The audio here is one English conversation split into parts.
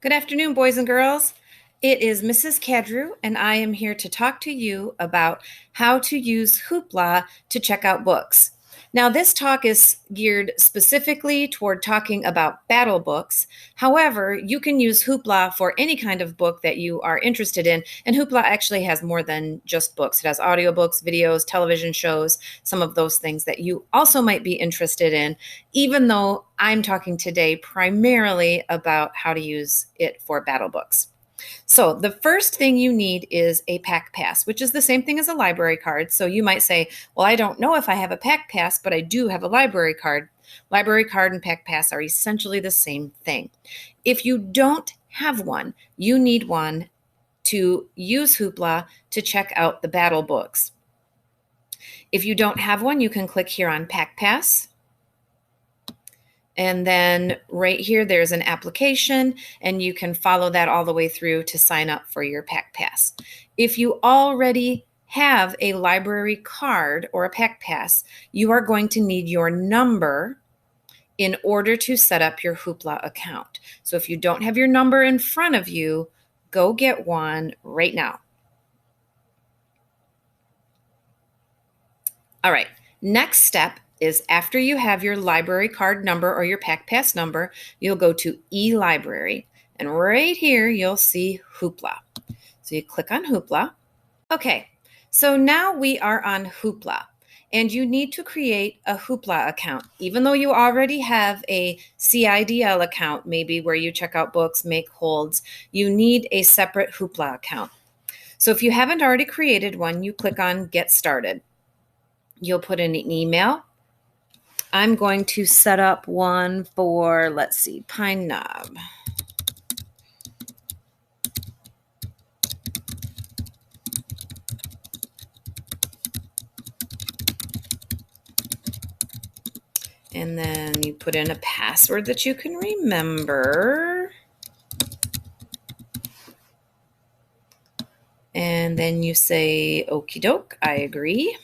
Good afternoon, boys and girls. It is Mrs. Cadrew, and I am here to talk to you about how to use Hoopla to check out books. Now, this talk is geared specifically toward talking about battle books. However, you can use Hoopla for any kind of book that you are interested in, and Hoopla actually has more than just books. It has audiobooks, videos, television shows, some of those things that you also might be interested in, even though I'm talking today primarily about how to use it for battle books. So the first thing you need is a pack pass, which is the same thing as a library card. So you might say, well, I don't know if I have a pack pass, but I do have a library card. Library card and pack pass are essentially the same thing. If you don't have one, you need one to use Hoopla to check out the battle books. If you don't have one, you can click here on pack pass. And then right here, there's an application, and you can follow that all the way through to sign up for your Pack Pass. If you already have a library card or a Pack Pass, you are going to need your number in order to set up your Hoopla account. So if you don't have your number in front of you, go get one right now. All right, next step is after you have your library card number or your Pack Pass number, you'll go to eLibrary. And right here, you'll see Hoopla. So you click on Hoopla. Okay, so now we are on Hoopla. And you need to create a Hoopla account. Even though you already have a CIDL account, maybe where you check out books, make holds, you need a separate Hoopla account. So if you haven't already created one, you click on Get Started. You'll put in an email. I'm going to set up one for, let's see, Pine Knob. And then you put in a password that you can remember. And then you say, okie doke, I agree.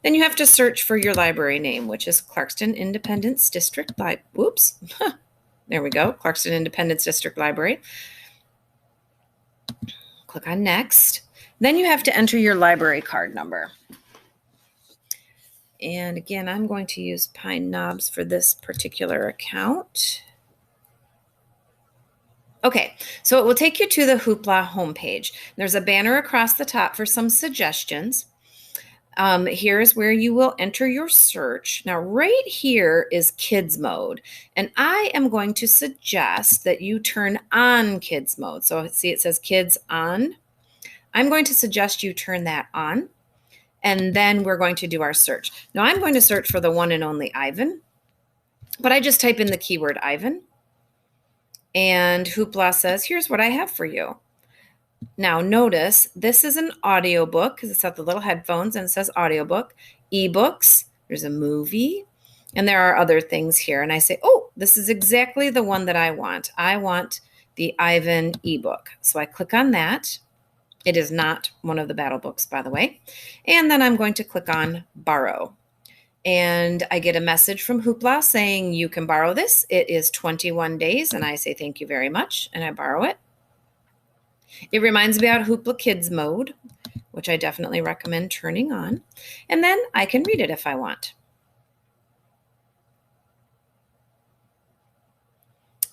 Then you have to search for your library name, which is Clarkston Independence District Library. Whoops. There we go. Clarkston Independence District Library. Click on Next. Then you have to enter your library card number. And again, I'm going to use Pine Knobs for this particular account. Okay, so it will take you to the Hoopla homepage. There's a banner across the top for some suggestions. Here's where you will enter your search. Now, right here is kids mode, and I am going to suggest that you turn on kids mode. So see, it says kids on. I'm going to suggest you turn that on, and then we're going to do our search. Now, I'm going to search for the one and only Ivan, but I just type in the keyword Ivan, and Hoopla says, here's what I have for you. Now notice this is an audiobook because it's got the little headphones and it says audiobook, ebooks, there's a movie, and there are other things here. And I say, oh, this is exactly the one that I want. I want the Ivan ebook. So I click on that. It is not one of the battle books, by the way. And then I'm going to click on borrow. And I get a message from Hoopla saying you can borrow this. It is 21 days. And I say, thank you very much. And I borrow it. It reminds me about Hoopla Kids mode, which I definitely recommend turning on. And then I can read it if I want.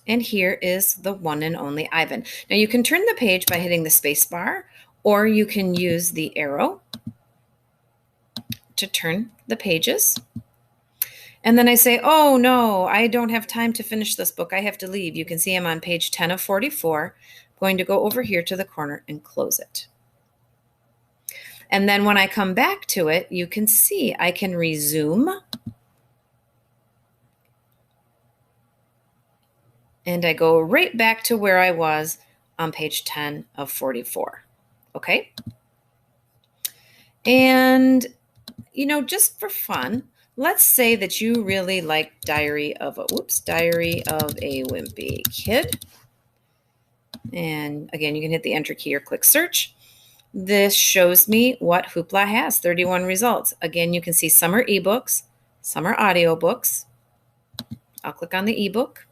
And here is the one and only Ivan. Now you can turn the page by hitting the space bar, or you can use the arrow to turn the pages. And then I say, oh no, I don't have time to finish this book. I have to leave. You can see I'm on page 10 of 44. I'm going to go over here to the corner and close it. And then when I come back to it, you can see I can resume. And I go right back to where I was on page 10 of 44. Okay? And, you know, just for fun, let's say that you really like Diary of a Wimpy Kid. And again, you can hit the enter key or click search. This shows me what Hoopla has, 31 results. Again, you can see some are ebooks, some are audiobooks. I'll click on the ebook.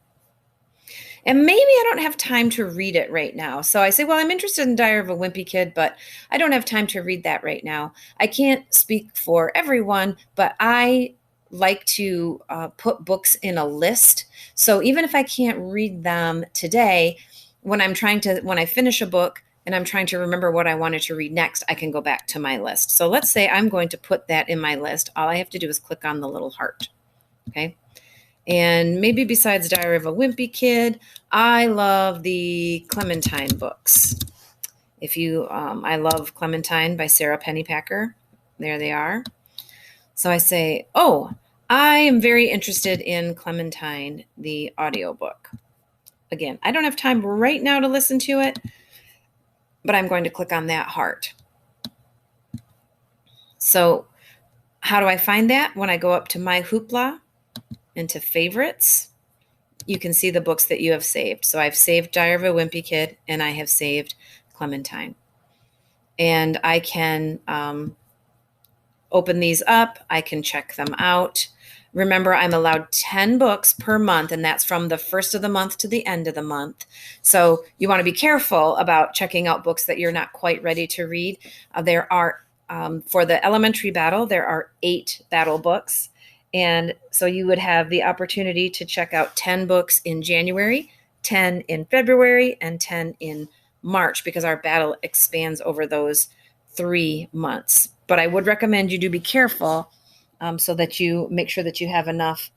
And maybe I don't have time to read it right now. So I say, well, I'm interested in Diary of a Wimpy Kid, but I don't have time to read that right now. I can't speak for everyone, but I like to put books in a list. So even if I can't read them today, when I finish a book and I'm trying to remember what I wanted to read next, I can go back to my list. So let's say I'm going to put that in my list. All I have to do is click on the little heart. Okay. And maybe besides Diary of a Wimpy Kid, I love the Clementine books. I love Clementine by Sarah Pennypacker. There they are. So I say, oh, I am very interested in Clementine, the audiobook. Again, I don't have time right now to listen to it, but I'm going to click on that heart. So how do I find that? When I go up to My Hoopla into favorites, you can see the books that you have saved. So I've saved Diary of a Wimpy Kid and I have saved Clementine. And I can open these up. I can check them out. Remember, I'm allowed 10 books per month, and that's from the first of the month to the end of the month. So you want to be careful about checking out books that you're not quite ready to read. There are, for the elementary battle, there are 8 battle books. And so you would have the opportunity to check out 10 books in January, 10 in February, and 10 in March, because our battle expands over those 3 months. But I would recommend you do be careful so that you make sure that you have enough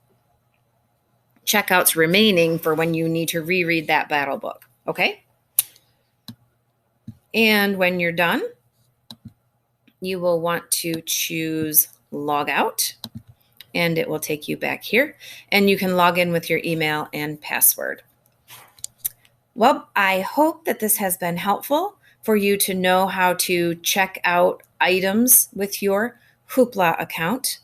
checkouts remaining for when you need to reread that battle book. Okay? And when you're done, you will want to choose log out, and it will take you back here, and you can log in with your email and password. Well, I hope that this has been helpful for you to know how to check out items with your Hoopla account.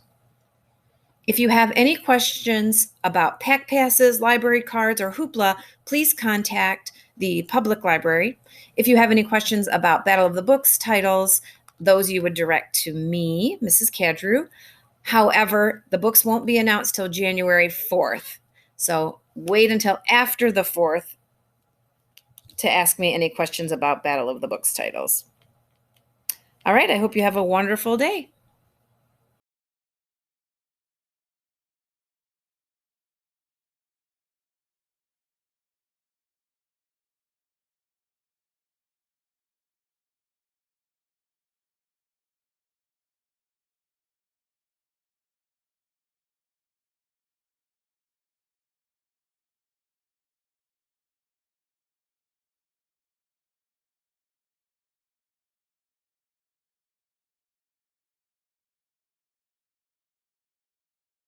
If you have any questions about pack passes, library cards, or Hoopla, please contact the public library. If you have any questions about Battle of the Books titles, those you would direct to me, Mrs. Cadrew. However, the books won't be announced till January 4th. So wait until after the 4th to ask me any questions about Battle of the Books titles. All right, I hope you have a wonderful day.